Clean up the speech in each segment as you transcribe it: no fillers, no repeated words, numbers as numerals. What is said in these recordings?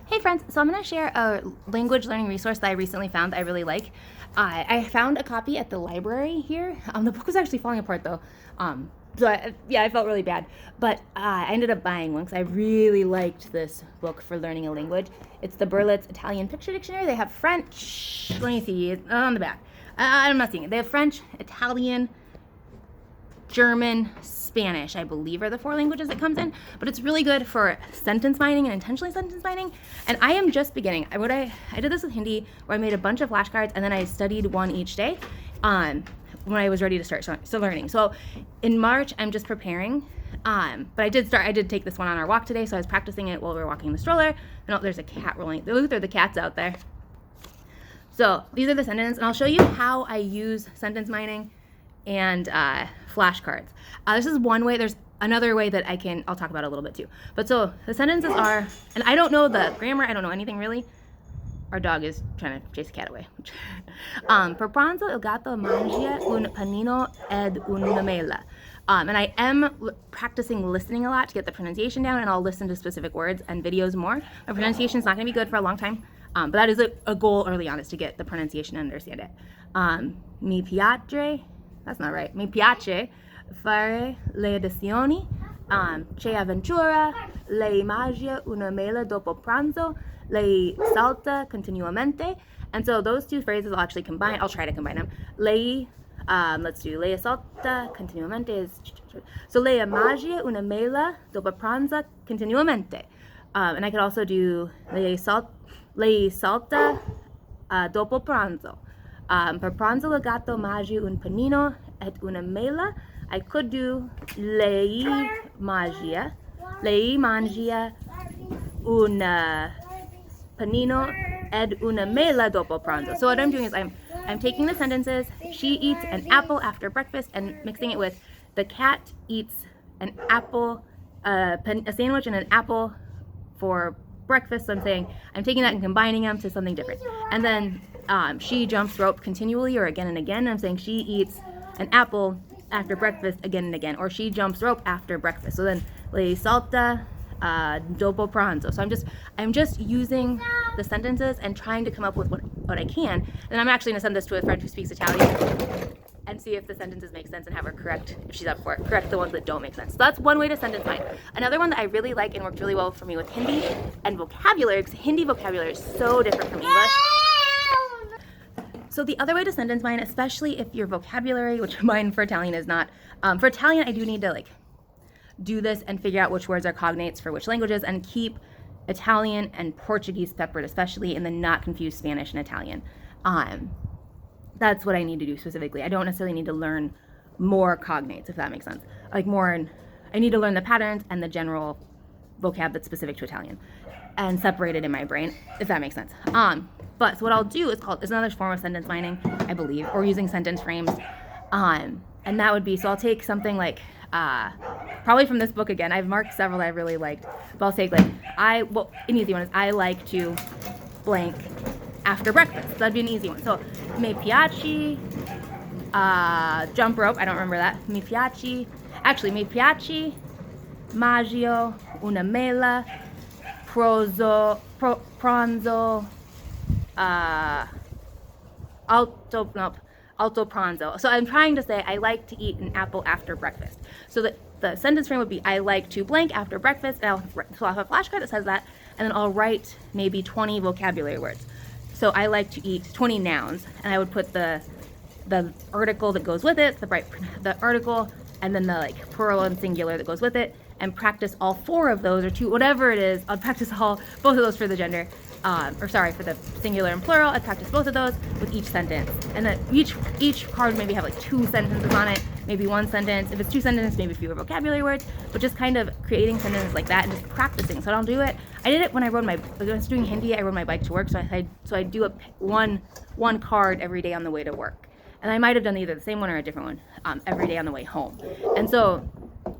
Hey friends, so I'm going to share a language learning resource that I recently found that I really like. I found a copy at the library here. The book was actually falling apart though. I felt really bad. But I ended up buying one because I really liked this book for learning a language. It's the Berlitz Italian Picture Dictionary. They have French, let me see, it's on the back. I'm not seeing it. They have French, Italian, German, Spanish, I believe, are the 4 languages it comes in, but it's really good for sentence binding and intentionally sentence binding. And I am just beginning. I did this with Hindi, where I made a bunch of flashcards and then I studied one each day when I was ready to start learning. So in March, I'm just preparing. But I did take this one on our walk today, so I was practicing it while we were walking the stroller. And oh, there's a cat rolling. Look, there are the cats out there. So these are the sentences, and I'll show you how I use sentence mining and flashcards. This is one way. There's another way that I'll talk about a little bit too. But so the sentences are, and I don't know the grammar, I don't know anything really. Our dog is trying to chase the cat away. Per pranzo il gatto mangia un panino ed una mela. And I am practicing listening a lot to get the pronunciation down, and I'll listen to specific words and videos more. My pronunciation is not going to be good for a long time, but that is a goal early on, is to get the pronunciation and understand it. Mi piace, that's not right. Mi piace fare le lezioni. C'è avventura. Lei mangia una mela dopo pranzo. Lei salta continuamente. And so those 2 phrases I'll actually combine. I'll try to combine them. Lei, let's do lei salta continuamente is. So lei mangia una mela dopo pranzo continuamente. And I could also do lei salta dopo pranzo. Per pranzo il gatto mangia un panino ed una mela. I could do lei mangia un panino ed una mela dopo pranzo. So what I'm doing is I'm taking the sentences. She eats an apple after breakfast and mixing it with the cat eats an apple, a sandwich and an apple for breakfast. So I'm saying I'm taking that and combining them to something different. And then she jumps rope continually or again and again. I'm saying she eats an apple after breakfast again and again, or she jumps rope after breakfast. So then lei salta dopo pranzo. So I'm just using the sentences and trying to come up with what I can. And I'm actually gonna send this to a friend who speaks Italian and see if the sentences make sense and have her correct, if she's up for it, correct the ones that don't make sense. So that's one way to sentence mine. Another one that I really like and worked really well for me with Hindi and vocabulary, because Hindi vocabulary is so different from English. So the other way to sentence mine, especially if your vocabulary, which mine for Italian is not, for Italian I do need to do this and figure out which words are cognates for which languages and keep Italian and Portuguese separate, especially, and then not confuse Spanish and Italian. That's what I need to do specifically. I don't necessarily need to learn more cognates, if that makes sense. I need to learn the patterns and the general vocab that's specific to Italian and separate it in my brain, if that makes sense. But so what I'll do is another form of sentence mining, I believe, or using sentence frames. And that would be, so I'll take something like, probably from this book again. I've marked several that I really liked, but I'll take an easy one is I like to blank after breakfast. So that'd be an easy one. So mi piace, jump rope, I don't remember that. Mi piace maggio una mela pranzo alto pranzo. So I'm trying to say I like to eat an apple after breakfast. So the sentence frame would be I like to blank after breakfast. And I'll have a flashcard that says that, and then I'll write maybe 20 vocabulary words. So I like to eat 20 nouns, and I would put the article that goes with it, the article, and then the plural and singular that goes with it, and practice all 4 of those, or 2, whatever it is. I'll practice both of those for the gender. For the singular and plural, I practice both of those with each sentence. And then each card maybe have 2 sentences on it, maybe 1 sentence. If it's 2 sentences, maybe fewer vocabulary words, but just kind of creating sentences like that and just practicing. So I don't do it. I did it when I was doing Hindi, I rode my bike to work, so I do one card every day on the way to work. And I might have done either the same one or a different one every day on the way home. And so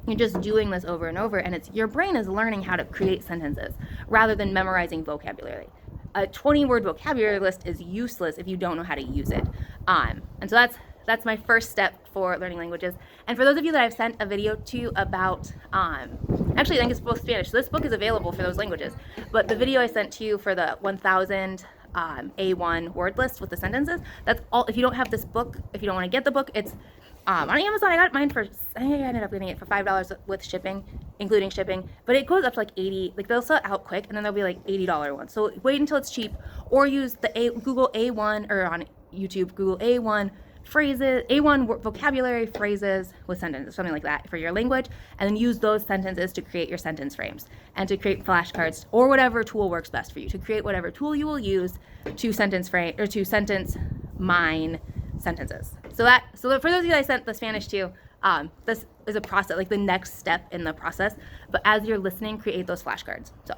you're just doing this over and over, and your brain is learning how to create sentences rather than memorizing vocabulary. A 20-word vocabulary list is useless if you don't know how to use it. And so that's my first step for learning languages. And for those of you that I've sent a video to about, actually I think it's both Spanish, so this book is available for those languages, but the video I sent to you for the 1000 A1 word list with the sentences, that's all. If you don't have this book, if you don't want to get the book, it's on Amazon. I got mine for, I think I ended up getting it for $5 with shipping, including shipping, but it goes up to like 80, like they'll sell it out quick, and then there'll be like $80 ones. So wait until it's cheap, or use the Google A1, or on YouTube, Google A1 phrases, A1 vocabulary phrases with sentences, something like that for your language, and then use those sentences to create your sentence frames and to create flashcards or whatever tool works best for you, to create whatever tool you will use to sentence frame or to sentence mine sentences. So for those of you that I sent the Spanish to, this is a process, like the next step in the process. But as you're listening, create those flashcards. So